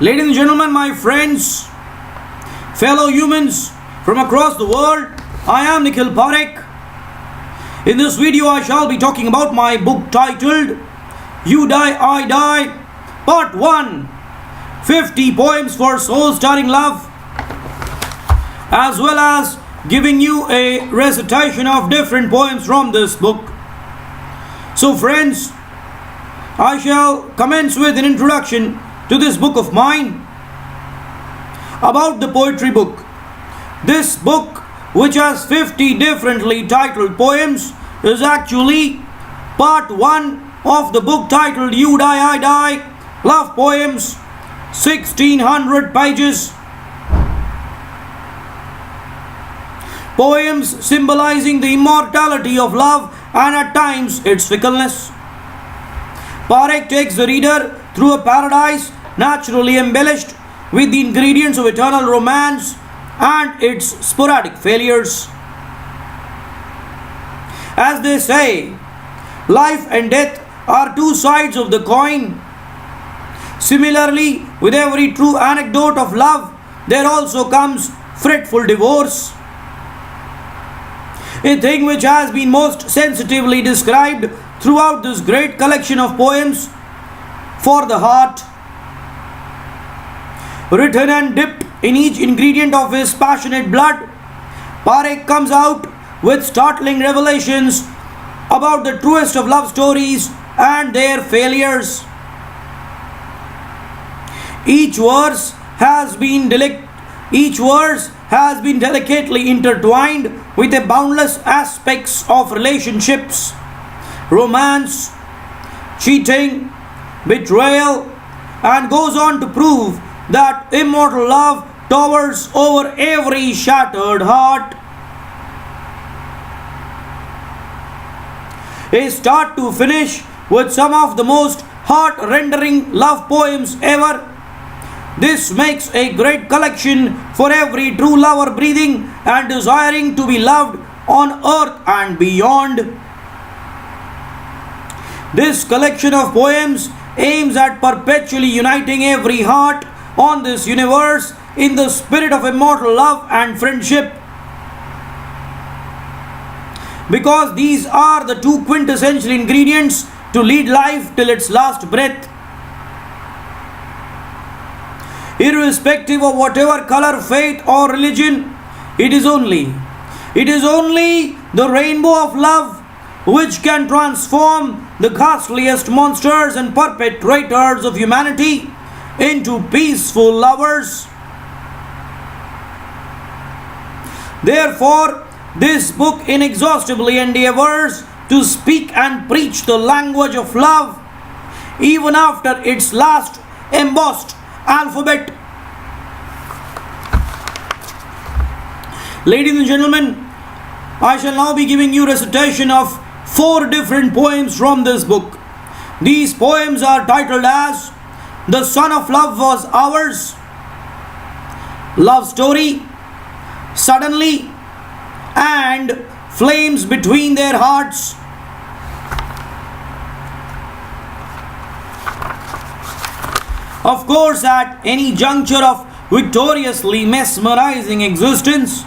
Ladies and gentlemen, my friends, fellow humans from across the world, I am Nikhil Parekh. In this video, I shall be talking about my book titled You Die, I Die, Part 1, 50 Poems for Soul-Stirring Love, as well as giving you a recitation of different poems from this book. So friends, I shall commence with an introduction to this book of mine about the poetry book. This book, which has 50 differently titled poems, is actually part 1 of the book titled You Die, I Die, Love Poems, 1600 pages. Poems symbolizing the immortality of love and at times its fickleness. Parekh takes the reader through a paradise naturally embellished with the ingredients of eternal romance and its sporadic failures. As they say, life and death are two sides of the coin. Similarly, with every true anecdote of love, there also comes fretful divorce. A thing which has been most sensitively described throughout this great collection of poems for the heart. Written and dipped in each ingredient of his passionate blood, Parekh comes out with startling revelations about the truest of love stories and their failures. Each verse has been delicately intertwined with the boundless aspects of relationships, romance, cheating, betrayal, and goes on to prove that immortal love towers over every shattered heart. A start to finish with some of the most heart-rendering love poems ever. This makes a great collection for every true lover breathing and desiring to be loved on earth and beyond. This collection of poems aims at perpetually uniting every heart on this universe in the spirit of immortal love and friendship. Because these are the two quintessential ingredients to lead life till its last breath. Irrespective of whatever color, faith, or religion, it is only the rainbow of love which can transform the ghastliest monsters and perpetrators of humanity into peaceful lovers. Therefore, this book inexhaustibly endeavors to speak and preach the language of love even after its last embossed alphabet. Ladies and gentlemen, I shall now be giving you recitation of 4 different poems from this book. These poems are titled as The Sun of Love Was Ours, Love Story, Suddenly, and Flames Between Their Hearts. Of course, at any juncture of victoriously mesmerizing existence,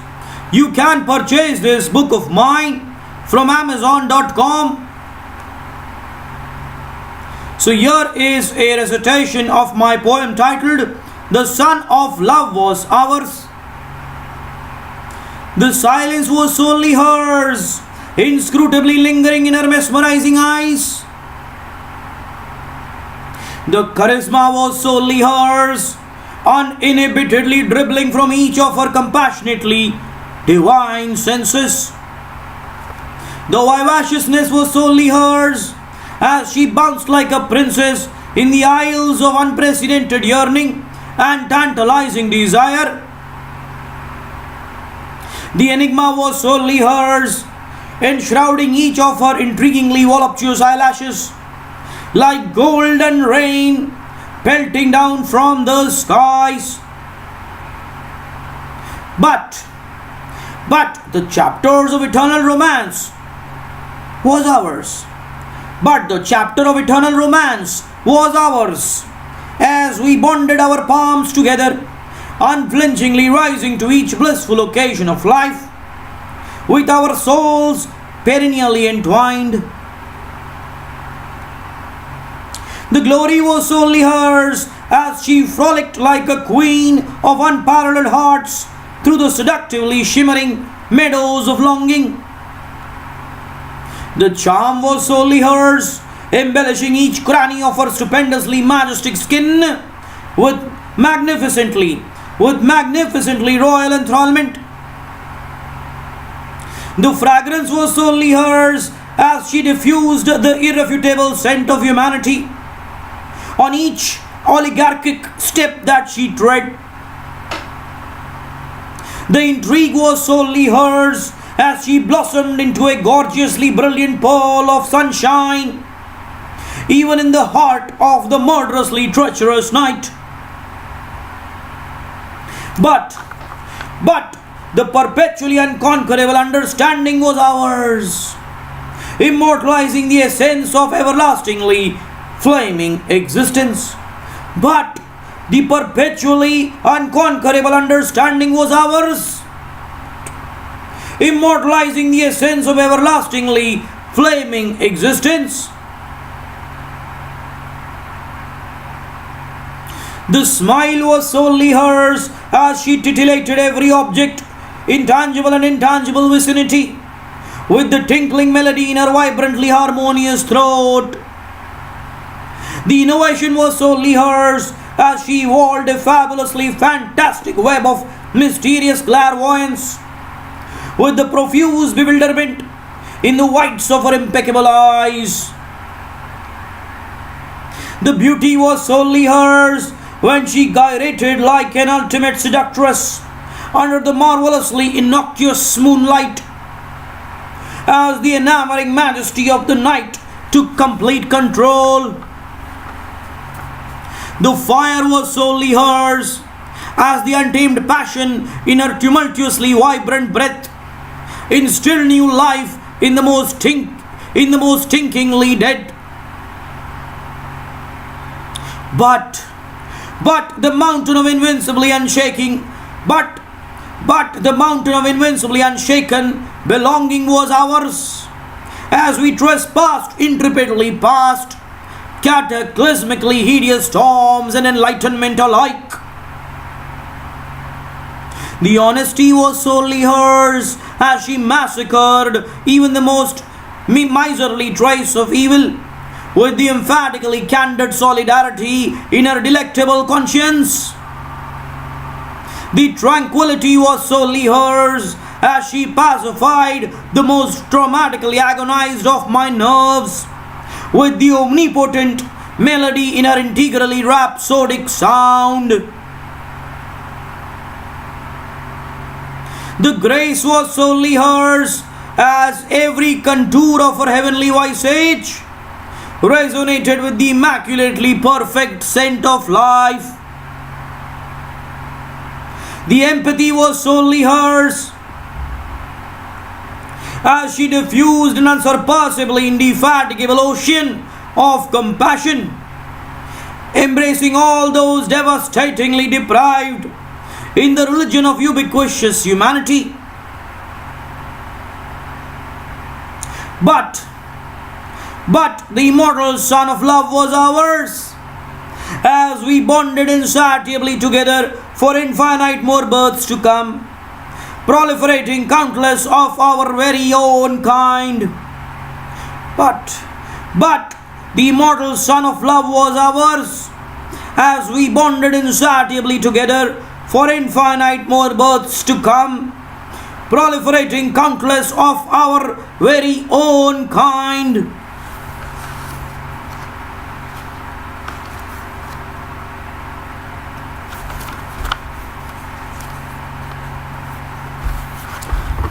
you can purchase this book of mine from Amazon.com. So here is a recitation of my poem titled The Sun of Love Was Ours. The silence was solely hers, inscrutably lingering in her mesmerizing eyes. The charisma was solely hers, uninhibitedly dribbling from each of her compassionately divine senses. The vivaciousness was solely hers, as she bounced like a princess in the isles of unprecedented yearning and tantalizing desire. The enigma was solely hers, enshrouding each of her intriguingly voluptuous eyelashes like golden rain pelting down from the skies. But the chapters of eternal romance was ours. But the chapter of eternal romance was ours. as we bonded our palms together, unflinchingly rising to each blissful occasion of life, with our souls perennially entwined. The glory was solely hers as she frolicked like a queen of unparalleled hearts through the seductively shimmering meadows of longing. The charm was solely hers, embellishing each cranny of her stupendously majestic skin with magnificently royal enthrallment. The fragrance was solely hers as she diffused the irrefutable scent of humanity on each oligarchic step that she tread. The intrigue was solely hers as she blossomed into a gorgeously brilliant pearl of sunshine, even in the heart of the murderously treacherous night. But the perpetually unconquerable understanding was ours, immortalizing the essence of everlastingly flaming existence. But the perpetually unconquerable understanding was ours, immortalizing the essence of everlastingly flaming existence. The smile was solely hers as she titillated every object, intangible and intangible vicinity, with the tinkling melody in her vibrantly harmonious throat. The innovation was solely hers as she wove a fabulously fantastic web of mysterious clairvoyance, with the profuse bewilderment in the whites of her impeccable eyes. The beauty was solely hers when she gyrated like an ultimate seductress under the marvelously innocuous moonlight, as the enamoring majesty of the night took complete control. The fire was solely hers as the untamed passion in her tumultuously vibrant breath instilled new life in the most stinkingly dead. But the mountain of invincibly unshaking, but the mountain of invincibly unshaken belonging was ours, as we trespassed intrepidly past cataclysmically hideous storms and enlightenment alike. The honesty was solely hers as she massacred even the most miserly trace of evil with the emphatically candid solidarity in her delectable conscience. The tranquility was solely hers as she pacified the most traumatically agonized of my nerves with the omnipotent melody in her integrally rhapsodic sound. The grace was solely hers as every contour of her heavenly visage resonated with the immaculately perfect scent of life. The empathy was solely hers as she diffused an unsurpassably indefatigable ocean of compassion, embracing all those devastatingly deprived in the religion of ubiquitous humanity. But the immortal Son of Love was ours, as we bonded insatiably together for infinite more births to come, proliferating countless of our very own kind. But the immortal Son of Love was ours, as we bonded insatiably together for infinite more births to come, proliferating countless of our very own kind.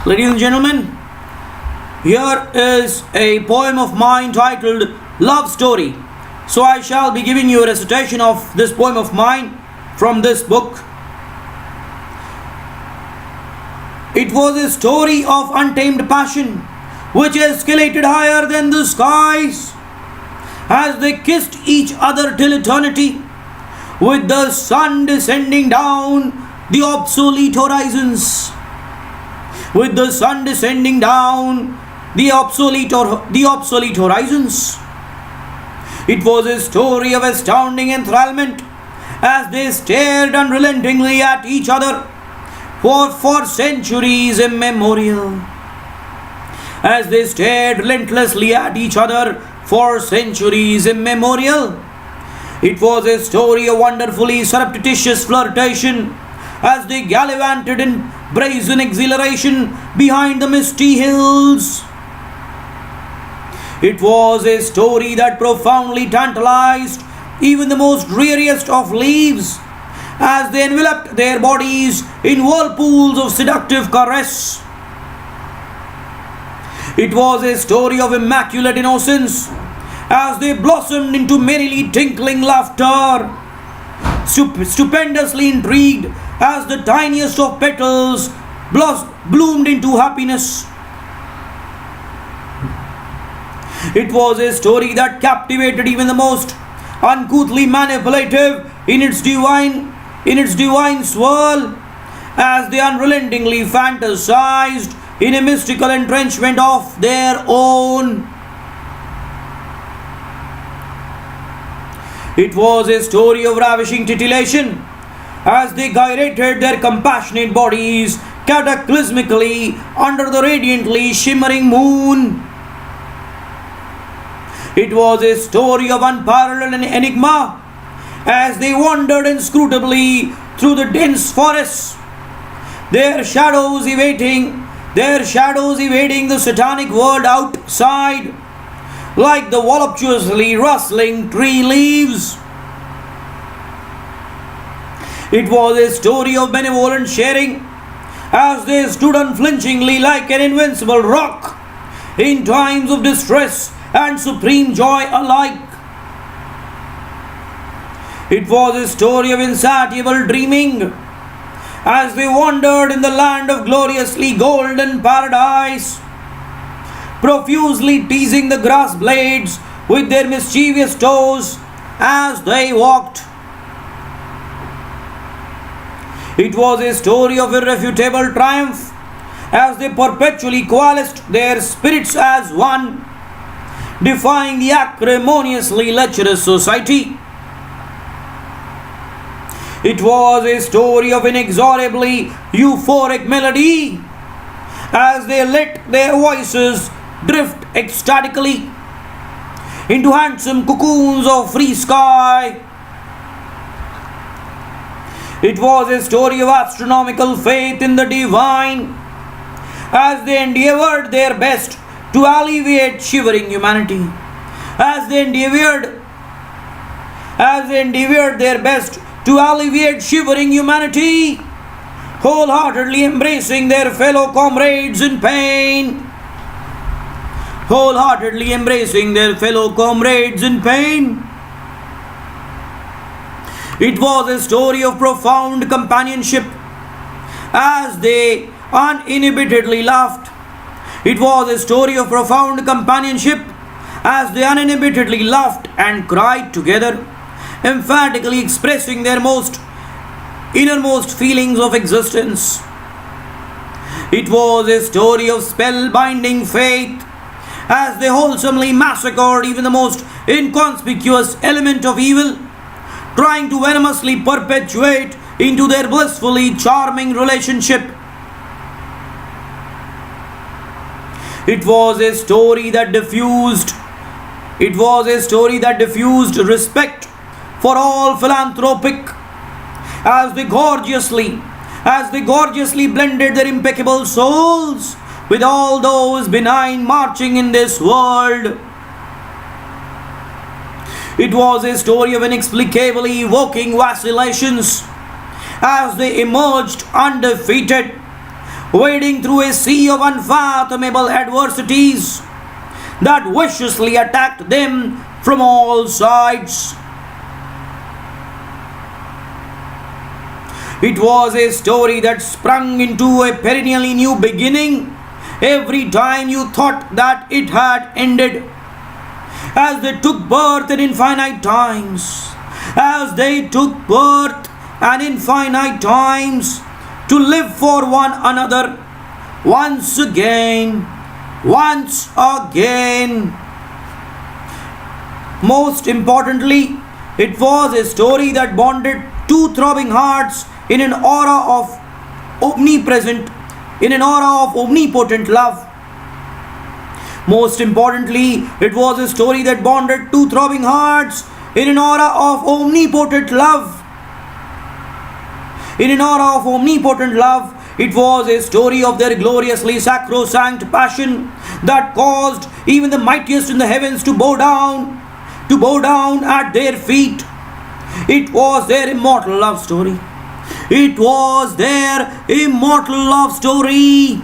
Ladies and gentlemen, here is a poem of mine titled Love Story. So I shall be giving you a recitation of this poem of mine from this book. It was a story of untamed passion which escalated higher than the skies as they kissed each other till eternity, with the sun descending down the obsolete horizons. With the sun descending down the obsolete horizons. It was a story of astounding enthrallment as they stared unrelentingly at each other for centuries immemorial. As they stared relentlessly at each other for centuries immemorial. It was a story of wonderfully surreptitious flirtation as they gallivanted in brazen exhilaration behind the misty hills. It was a story that profoundly tantalized even the most dreariest of leaves as they enveloped their bodies in whirlpools of seductive caress. It was a story of immaculate innocence as they blossomed into merrily tinkling laughter, stupendously intrigued as the tiniest of petals bloomed into happiness. It was a story that captivated even the most uncouthly manipulative in its divine swirl as they unrelentingly fantasized in a mystical entrenchment of their own. It was a story of ravishing titillation as they gyrated their compassionate bodies cataclysmically under the radiantly shimmering moon. It was a story of unparalleled enigma as they wandered inscrutably through the dense forests, their shadows evading the satanic world outside like the voluptuously rustling tree leaves. It was a story of benevolent sharing as they stood unflinchingly like an invincible rock in times of distress and supreme joy alike. It was a story of insatiable dreaming as they wandered in the land of gloriously golden paradise, profusely teasing the grass blades with their mischievous toes as they walked. It was a story of irrefutable triumph as they perpetually coalesced their spirits as one, defying the acrimoniously lecherous society. It was a story of inexorably euphoric melody as they let their voices drift ecstatically into handsome cocoons of free sky. It was a story of astronomical faith in the divine as they endeavored their best to alleviate shivering humanity, as they endeavored their best to alleviate shivering humanity, wholeheartedly embracing their fellow comrades in pain. Wholeheartedly embracing their fellow comrades in pain. It was a story of profound companionship as they uninhibitedly laughed. It was a story of profound companionship as they uninhibitedly laughed and cried together, emphatically expressing their innermost feelings of existence. It was a story of spellbinding faith as they wholesomely massacred even the most inconspicuous element of evil, trying to venomously perpetuate into their blissfully charming relationship. It was a story that diffused respect for all philanthropic as they gorgeously blended their impeccable souls with all those benign marching in this world. It was a story of inexplicably evoking vacillations as they emerged undefeated, wading through a sea of unfathomable adversities that viciously attacked them from all sides. It was a story that sprung into a perennially new beginning every time you thought that it had ended, as they took birth in infinite times, as they took birth and infinite times to live for one another once again, once again. Most importantly, it was a story that bonded two throbbing hearts in an aura of omnipresent, in an aura of omnipotent love. Most importantly, it was a story that bonded two throbbing hearts in an aura of omnipotent love. In an aura of omnipotent love, it was a story of their gloriously sacrosanct passion that caused even the mightiest in the heavens to bow down at their feet. It was their immortal love story. It was their immortal love story.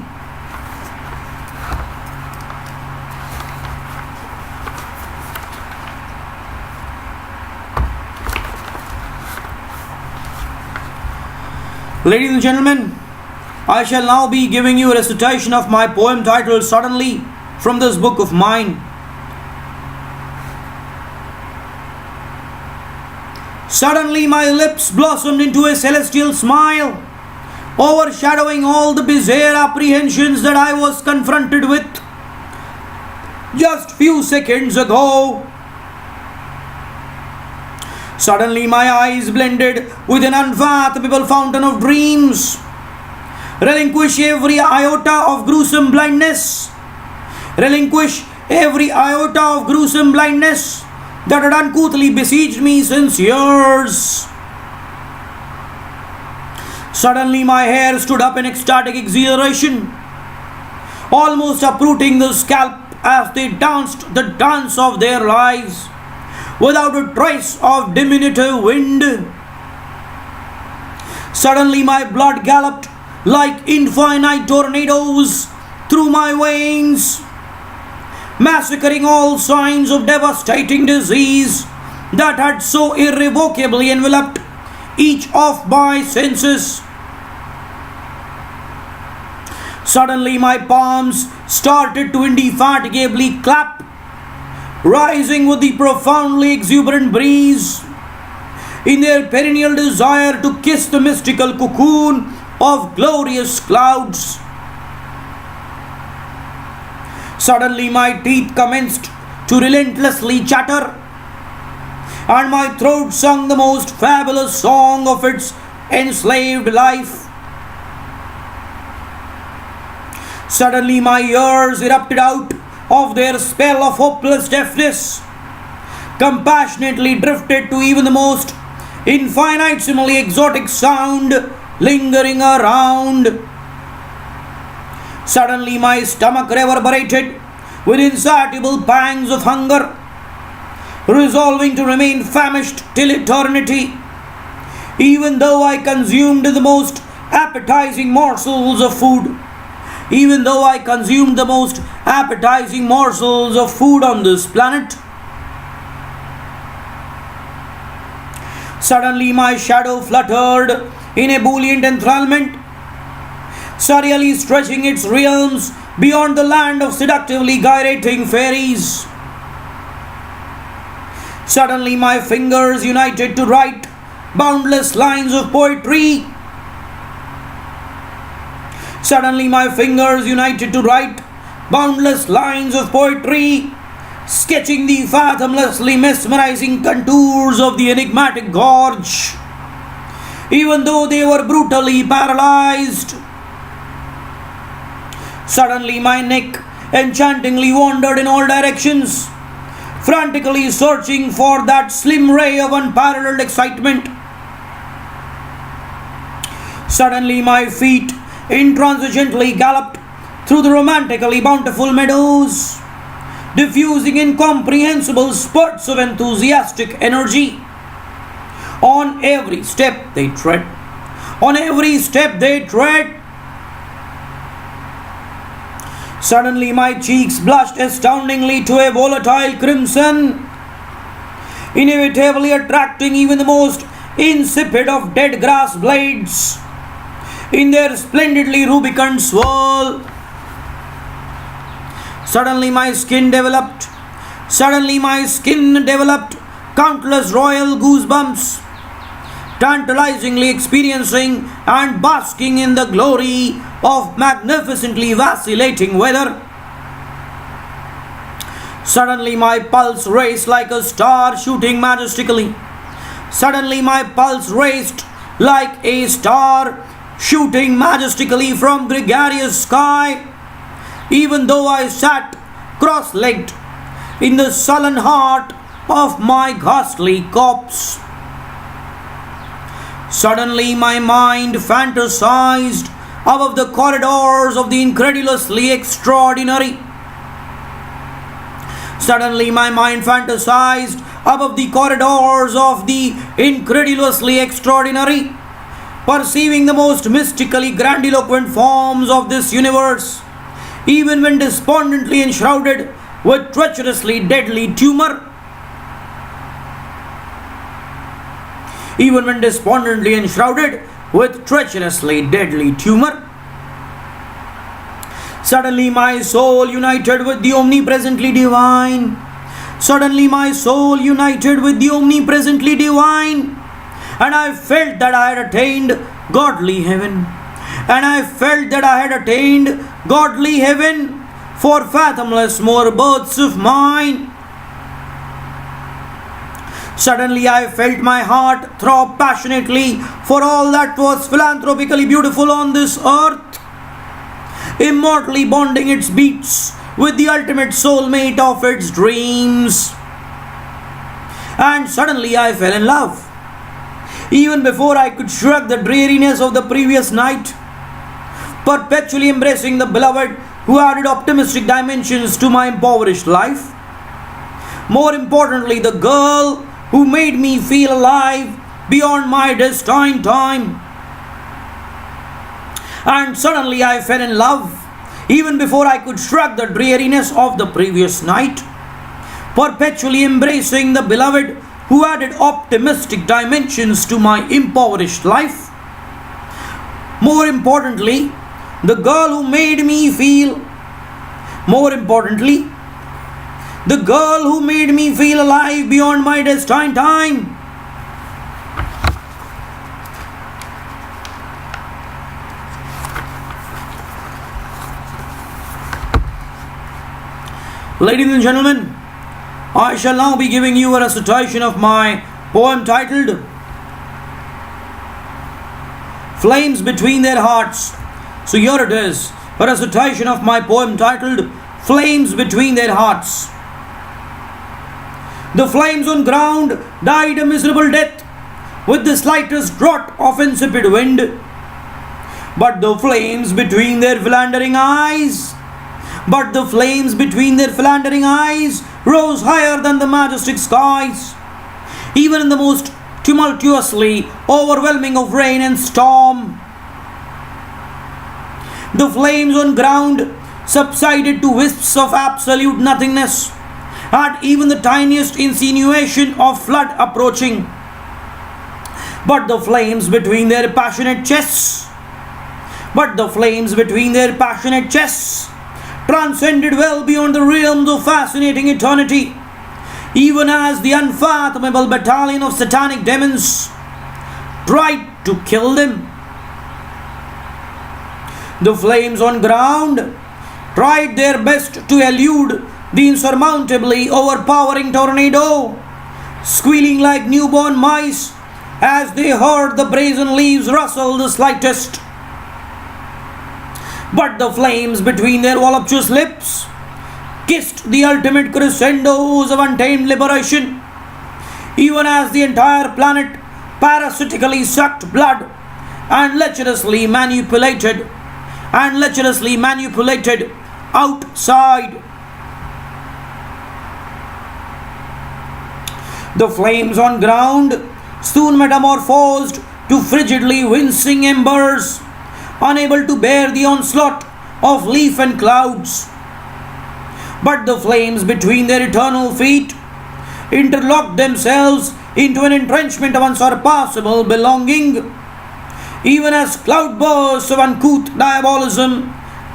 Ladies and gentlemen, I shall now be giving you a recitation of my poem titled Suddenly from this book of mine. Suddenly my lips blossomed into a celestial smile, overshadowing all the bizarre apprehensions that I was confronted with just few seconds ago. Suddenly my eyes blended with an unfathomable fountain of dreams. Relinquish every iota of gruesome blindness. Relinquish every iota of gruesome blindness that had uncouthly besieged me since years. Suddenly my hair stood up in ecstatic exhilaration, almost uprooting the scalp as they danced the dance of their lives, without a trace of diminutive wind. Suddenly my blood galloped like infinite tornadoes through my veins, massacring all signs of devastating disease that had so irrevocably enveloped each of my senses. Suddenly my palms started to indefatigably clap, rising with the profoundly exuberant breeze in their perennial desire to kiss the mystical cocoon of glorious clouds. Suddenly my teeth commenced to relentlessly chatter, and my throat sung the most fabulous song of its enslaved life. Suddenly my ears erupted out of their spell of hopeless deafness, compassionately drifted to even the most infinitesimally exotic sound lingering around. Suddenly my stomach reverberated with insatiable pangs of hunger, resolving to remain famished till eternity, even though I consumed the most appetizing morsels of food. Even though I consumed the most appetizing morsels of food on this planet. Suddenly my shadow fluttered in ebullient enthrallment, surreally stretching its realms beyond the land of seductively gyrating fairies. Suddenly my fingers united to write boundless lines of poetry. Suddenly my fingers united to write boundless lines of poetry, sketching the fathomlessly mesmerizing contours of the enigmatic gorge, even though they were brutally paralyzed. Suddenly my neck enchantingly wandered in all directions, frantically searching for that slim ray of unparalleled excitement. Suddenly my feet intransigently galloped through the romantically bountiful meadows, diffusing incomprehensible spurts of enthusiastic energy. On every step they tread, on every step they tread. Suddenly my cheeks blushed astoundingly to a volatile crimson, inevitably attracting even the most insipid of dead grass blades in their splendidly rubicund swirl. Suddenly my skin developed countless royal goosebumps, tantalizingly experiencing and basking in the glory of magnificently vacillating weather. Suddenly my pulse raced like a star shooting majestically. Suddenly my pulse raced like a star shooting majestically from gregarious sky, even though I sat cross-legged in the sullen heart of my ghastly corpse. Suddenly my mind fantasized above the corridors of the incredulously extraordinary. Suddenly my mind fantasized above the corridors of the incredulously extraordinary, perceiving the most mystically grandiloquent forms of this universe, even when despondently enshrouded with treacherously deadly tumor. Even when despondently enshrouded with treacherously deadly tumor. Suddenly my soul united with the omnipresently divine. Suddenly my soul united with the omnipresently divine. And I felt that I had attained godly heaven. And I felt that I had attained godly heaven for fathomless more births of mine. Suddenly I felt my heart throb passionately for all that was philanthropically beautiful on this earth, immortally bonding its beats with the ultimate soulmate of its dreams. And suddenly I fell in love, even before I could shrug the dreariness of the previous night, perpetually embracing the beloved who added optimistic dimensions to my impoverished life. More importantly, the girl who made me feel alive beyond my destined time. And suddenly I fell in love, even before I could shrug the dreariness of the previous night, perpetually embracing the beloved who added optimistic dimensions to my impoverished life. More importantly, the girl who made me feel, more importantly, the girl who made me feel alive beyond my destined time. Ladies and gentlemen, I shall now be giving you a recitation of my poem titled Flames Between Their Hearts. So here it is, a recitation of my poem titled Flames Between Their Hearts. The flames on ground died a miserable death with the slightest draught of insipid wind. But the flames between their philandering eyes rose higher than the majestic skies, even in the most tumultuously overwhelming of rain and storm. The flames on ground subsided to wisps of absolute nothingness at even the tiniest insinuation of flood approaching. But the flames between their passionate chests transcended well beyond the realms of fascinating eternity, even as the unfathomable battalion of satanic demons tried to kill them. The flames on ground tried their best to elude the insurmountably overpowering tornado, squealing like newborn mice as they heard the brazen leaves rustle the slightest. But the flames between their voluptuous lips kissed the ultimate crescendos of untamed liberation, even as the entire planet parasitically sucked blood and lecherously manipulated outside. The flames on ground soon metamorphosed to frigidly wincing embers, unable to bear the onslaught of leaf and clouds. But the flames between their eternal feet interlocked themselves into an entrenchment of unsurpassable belonging, even as cloudbursts of uncouth diabolism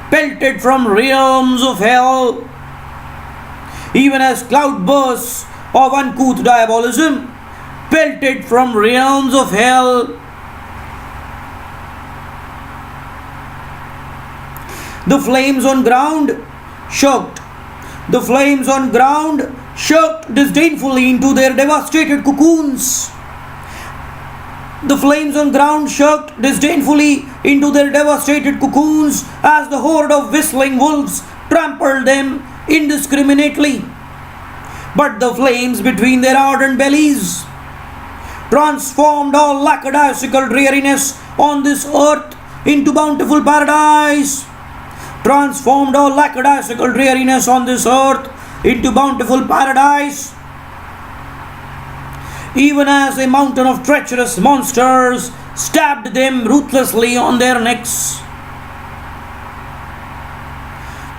pelted from realms of hell. Even as cloudbursts of uncouth diabolism, pelted from realms of hell. The flames on ground shocked. The flames on ground shocked disdainfully into their devastated cocoons. The flames on ground shocked disdainfully into their devastated cocoons as the horde of whistling wolves trampled them indiscriminately. But the flames between their ardent bellies transformed all lackadaisical dreariness on this earth into bountiful paradise. Transformed all lackadaisical dreariness on this earth into bountiful paradise. Even as a mountain of treacherous monsters stabbed them ruthlessly on their necks.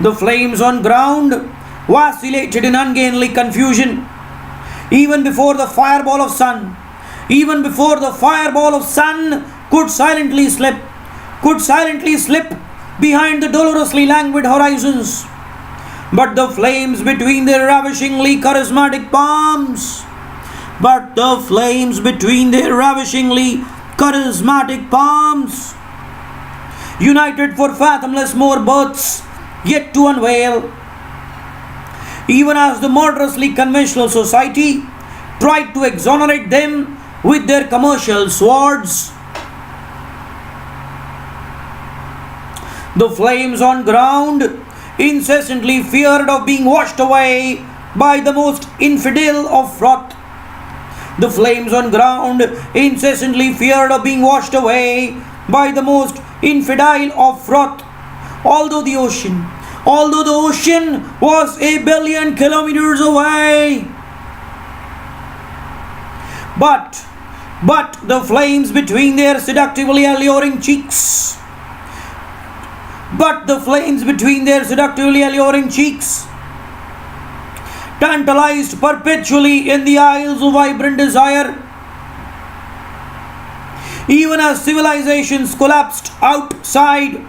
The flames on ground vacillated in ungainly confusion. Even before the fireball of sun, even before the fireball of sun could silently slip behind the dolorously languid horizons. But the flames between their ravishingly charismatic palms, united for fathomless more births yet to unveil. Even as the murderously conventional society tried to exonerate them with their commercial swords, the flames on ground incessantly feared of being washed away by the most infidel of wrath. The flames on ground incessantly feared of being washed away by the most infidel of wrath. Although the ocean was a billion kilometers away. But the flames between their seductively alluring cheeks tantalized perpetually in the isles of vibrant desire. Even as civilizations collapsed outside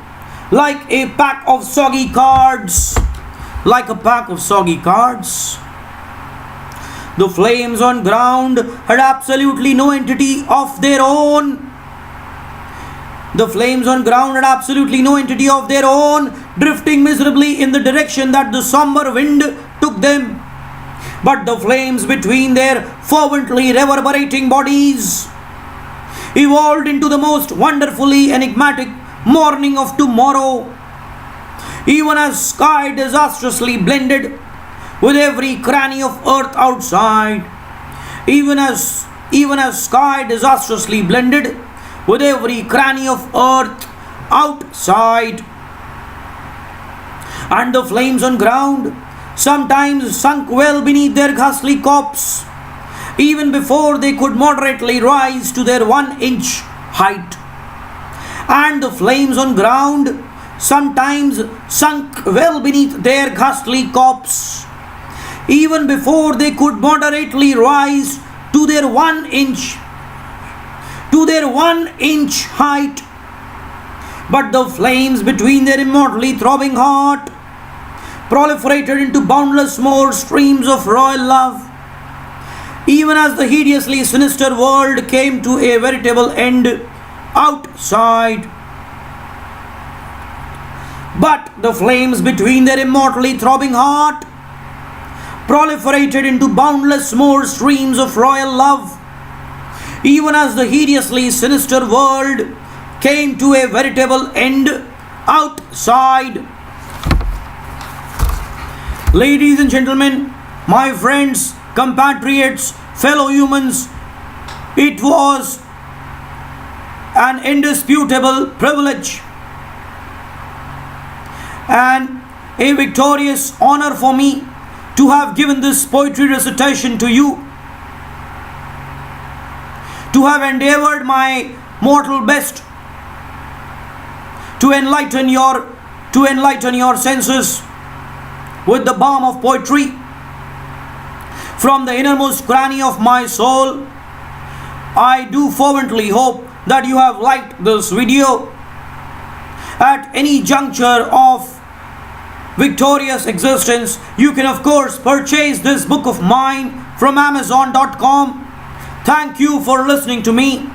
like a pack of soggy cards, the flames on ground had absolutely no entity of their own. Drifting miserably in the direction that the somber wind took them. But the flames between their fervently reverberating bodies evolved into the most wonderfully enigmatic morning of tomorrow. Even as sky disastrously blended with every cranny of earth outside. Even as sky disastrously blended with every cranny of earth outside. And the flames on ground sometimes sunk well beneath their ghastly corpse, even before they could moderately rise to their 1-inch height. And the flames on ground sometimes sunk well beneath their ghastly corpse, even before they could moderately rise to their 1-inch height. But the flames between their immortally throbbing heart proliferated into boundless more streams of royal love, even as the hideously sinister world came to a veritable end outside. But the flames between their immortally throbbing heart proliferated into boundless more streams of royal love, even as the hideously sinister world came to a veritable end outside. Ladies and gentlemen, my friends, compatriots, fellow humans, it was an indisputable privilege and a victorious honor for me to have given this poetry recitation to you, to have endeavored my mortal best to enlighten your senses with the balm of poetry from the innermost cranny of my soul. I do fervently hope that you have liked this video. At any juncture of victorious existence, you can of course purchase this book of mine from Amazon.com. Thank you for listening to me.